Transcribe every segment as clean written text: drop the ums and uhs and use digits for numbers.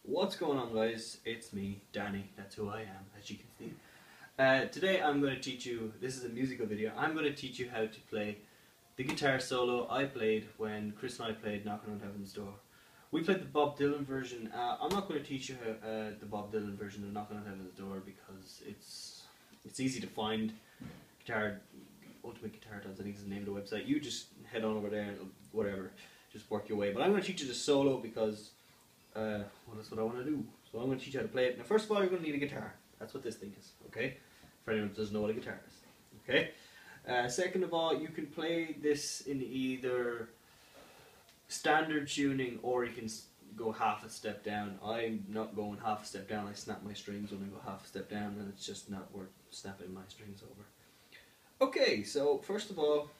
What's going on, guys? It's me, Danny. That's who I am, as you can see. Today I'm going to teach you, this is a musical video, I'm going to teach you how to play the guitar solo I played when Chris and I played Knocking on Heaven's Door. We played the Bob Dylan version. I'm not going to teach you how, the Bob Dylan version of Knocking on Heaven's Door because it's easy to find. Ultimate Guitar Tunes, I think is the name of the website. You just head on over there and whatever, just work your way. But I'm going to teach you the solo because well, that's what I want to do. So I'm going to teach you how to play it. Now, first of all, you're going to need a guitar. That's what this thing is, okay? For anyone who doesn't know what a guitar is, okay? Second of all, you can play this in either standard tuning or you can go half a step down. I'm not going half a step down. I snap my strings when I go half a step down, and it's just not worth snapping my strings over. Okay, so first of all,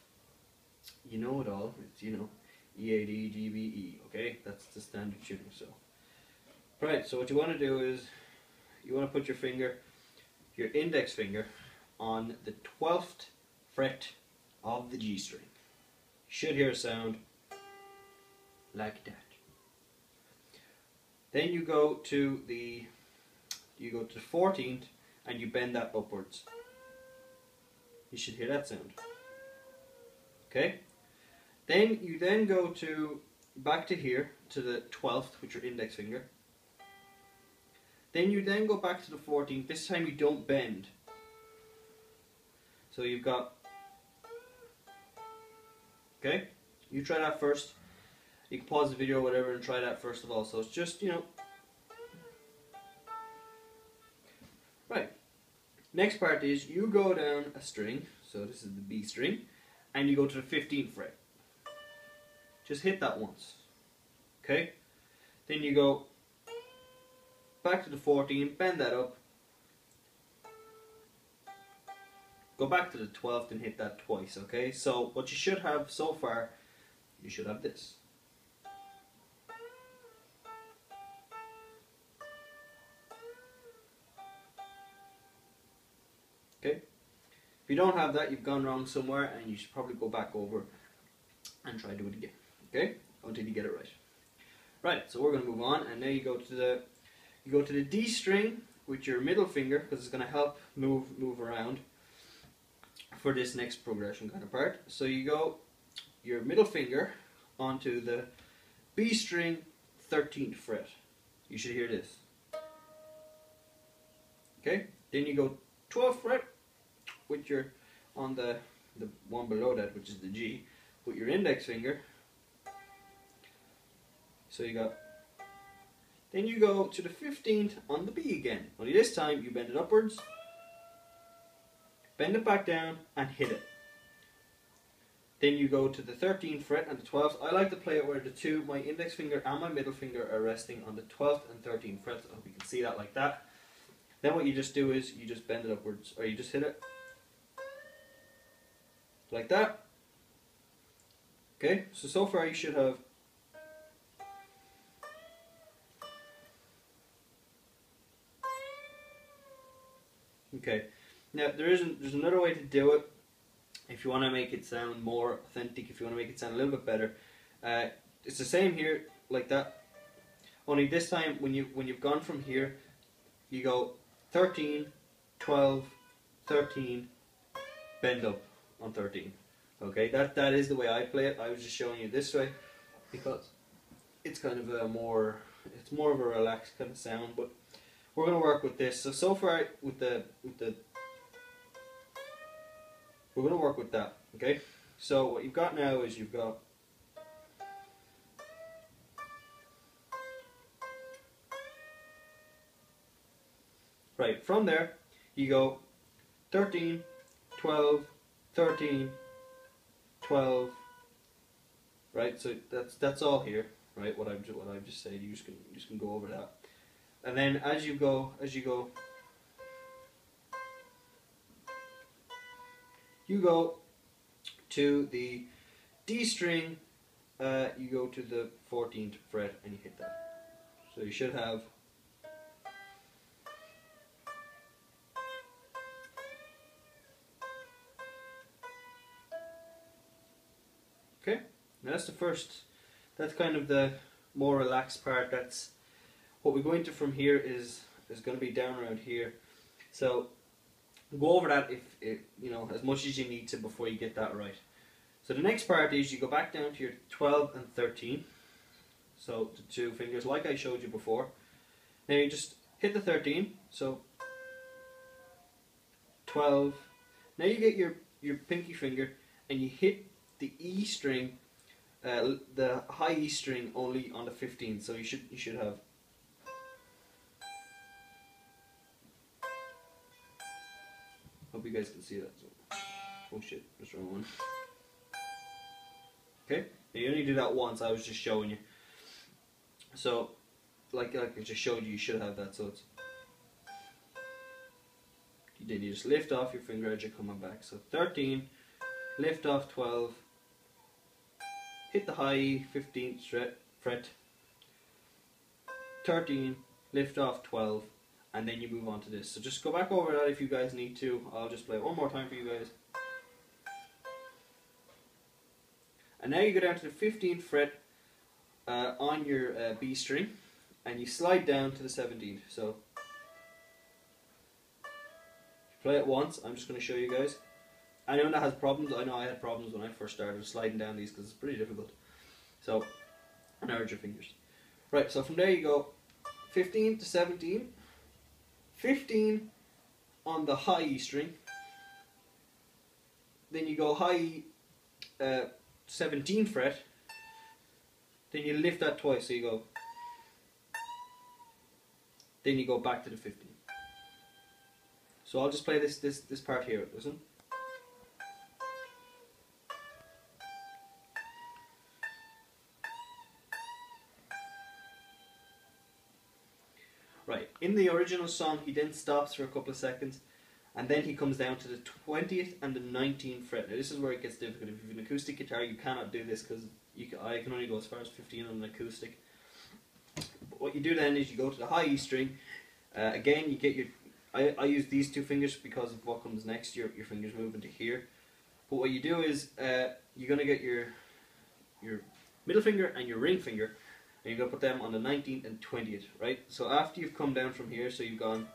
you know it all. It's, you know, E, A, D, G, B, E, okay? That's the standard tuning, so. Right, so what you want to do is, you want to put your finger, your index finger, on the 12th fret of the G string. You should hear a sound like that. Then you go to the 14th and you bend that upwards. You should hear that sound. Okay? Then you go back to here, to the 12th with your index finger. Then you go back to the 14th. This time you don't bend. So you've got, okay? You try that first. You can pause the video or whatever and try that first of all. So it's just, you know. Right. Next part is you go down a string. So this is the B string. And you go to the 15th fret. Just hit that once. Okay? Then you go back to the 14th, bend that up. Go back to the 12th and hit that twice, okay? So what you should have so far, you should have this. Okay? If you don't have that, you've gone wrong somewhere and you should probably go back over and try to do it again. Okay? Until you get it right. Right, so we're going to move on, and now you go to the D string with your middle finger, because it's going to help move around for this next progression kind of part. So you go your middle finger onto the B string 13th fret. You should hear this. Okay? Then you go 12th fret with your, on the one below that, which is the G, with your index finger. So you got, then you go to the 15th on the B again. Only this time you bend it upwards, bend it back down, and hit it. Then you go to the 13th fret and the 12th. I like to play it where my index finger and my middle finger are resting on the 12th and 13th frets. I hope you can see that like that. Then what you just do is you just bend it upwards, or you just hit it like that. Okay, so far you should have okay. Now there's another way to do it. If you want to make it sound more authentic, if you want to make it sound a little bit better, it's the same here, like that. Only this time, when you've gone from here, you go 13, 12, 13, bend up on 13. Okay, that is the way I play it. I was just showing you this way because it's kind of it's more of a relaxed kind of sound. But we're going to work with this. So far we're going to work with that, okay? So what you've got now is you've got right, from there you go 13, 12, 13, 12, right? So that's all here, right? What I've just said, you just can go over that. And then as you go you go to the D string, you go to the 14th fret and you hit that. So you should have okay. Now that's the first. That's kind of the more relaxed part. That's what we're going to from here is going to be down around here. So go over that if you know, as much as you need to before you get that right. So the next part is you go back down to your 12 and 13. So the two fingers like I showed you before. Now you just hit the 13. So 12. Now you get your pinky finger and you hit the E string, the high E string only on the 15. So you should have. Hope you guys can see that. So, oh shit, that's the wrong one. Okay, now you only do that once. I was just showing you. So, like I just showed you, you should have that. So it's. Then you just lift off your finger as you're coming back. So 13, lift off 12, hit the high 15th fret, 13, lift off 12, and then you move on to this. So just go back over that if you guys need to. I'll just play it one more time for you guys. And now you go down to the 15th fret on your B string, and you slide down to the 17th. So play it once. I'm just going to show you guys. Anyone that has problems, I know I had problems when I first started sliding down these because it's pretty difficult. So, enlarge your fingers. Right, so from there you go 15 to 17, 15 on the high E string, then you go high E 17th fret, then you lift that twice, so you go, then you go back to the 15. So I'll just play this part here. Listen. Right. In the original song, he then stops for a couple of seconds, and then he comes down to the 20th and the 19th fret. Now this is where it gets difficult. If you have an acoustic guitar, you cannot do this because I can only go as far as 15 on an acoustic. But what you do then is you go to the high E string. Again, you get your. I use these two fingers because of what comes next. Your fingers move into here. But what you do is you're gonna get your middle finger and your ring finger, and you're gonna put them on the 19th and 20th, right? So after you've come down from here, so you've gone,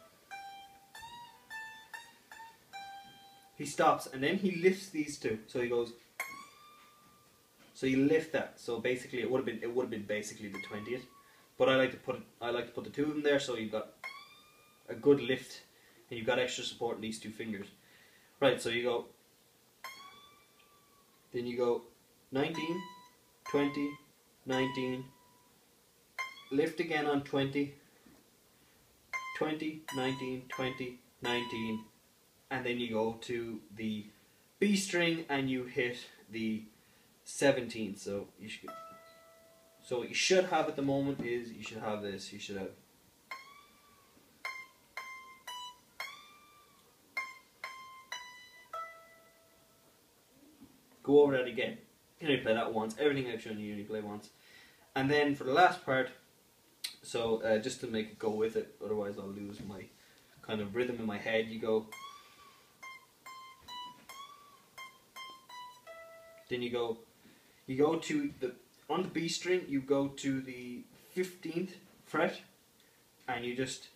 he stops and then he lifts these two. So he goes. So you lift that. So basically, it would have been basically the 20th. But I like to put the two of them there, so you've got a good lift, and you've got extra support in these two fingers. Right, so you go, then you go 19, 20, 19, lift again on 20, 20, 19, 20, 19, and then you go to the B string and you hit the 17th. So what you should have at the moment is you should have this. You should have. Go over that again. You only play that once. Everything I've shown you only play once. And then for the last part, so just to make it go with it, otherwise I'll lose my kind of rhythm in my head. You go. Then you go to on the B string, you go to the 15th fret, and you just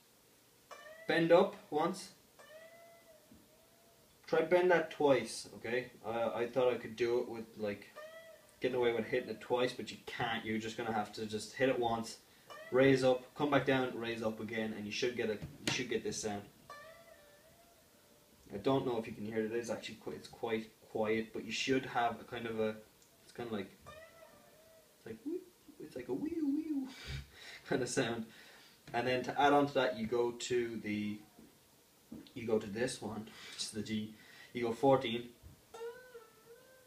bend up once. Try bend that twice, okay? I thought I could do it with like getting away with hitting it twice, but you can't. You're just gonna have to just hit it once, raise up, come back down, raise up again, and you should get it. You should get this sound. I don't know if you can hear it. It's actually quite quiet, but you should have a kind of a. It's kind of like. It's like a wee wee kind of sound, and then to add on to that, you go to this one, which is the G. You go 14.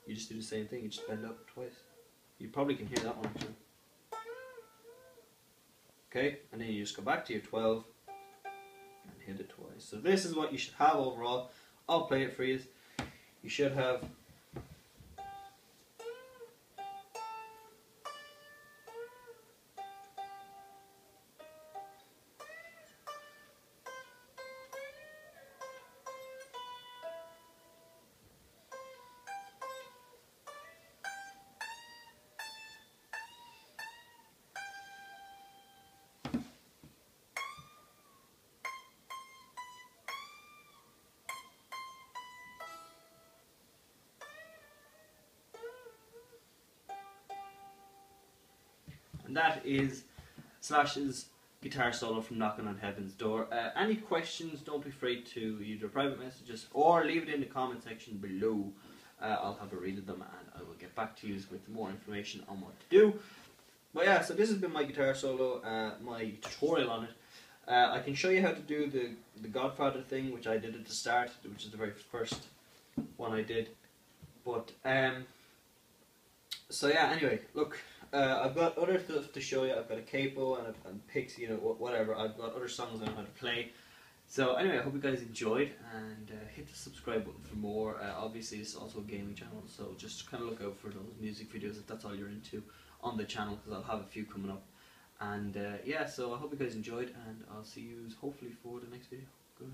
You just do the same thing. You just bend up twice. You probably can hear that one actually. Okay, and then you just go back to your 12 and hit it twice. So this is what you should have overall. I'll play it for you. You should have. and that is Slash's guitar solo from Knocking on Heaven's Door. Any questions, don't be afraid to either private messages or leave it in the comment section below. I'll have a read of them and I will get back to you with more information on what to do. But yeah, so this has been my guitar solo, my tutorial on it. I can show you how to do the Godfather thing, which I did at the start, which is the very first one I did. But so yeah, anyway, look, I've got other stuff to show you. I've got a capo and picks, you know, whatever. I've got other songs I know how to play. So anyway, I hope you guys enjoyed, and hit the subscribe button for more. Obviously, it's also a gaming channel, so just kind of look out for those music videos if that's all you're into on the channel, because I'll have a few coming up. And yeah, so I hope you guys enjoyed, and I'll see you hopefully for the next video. Good.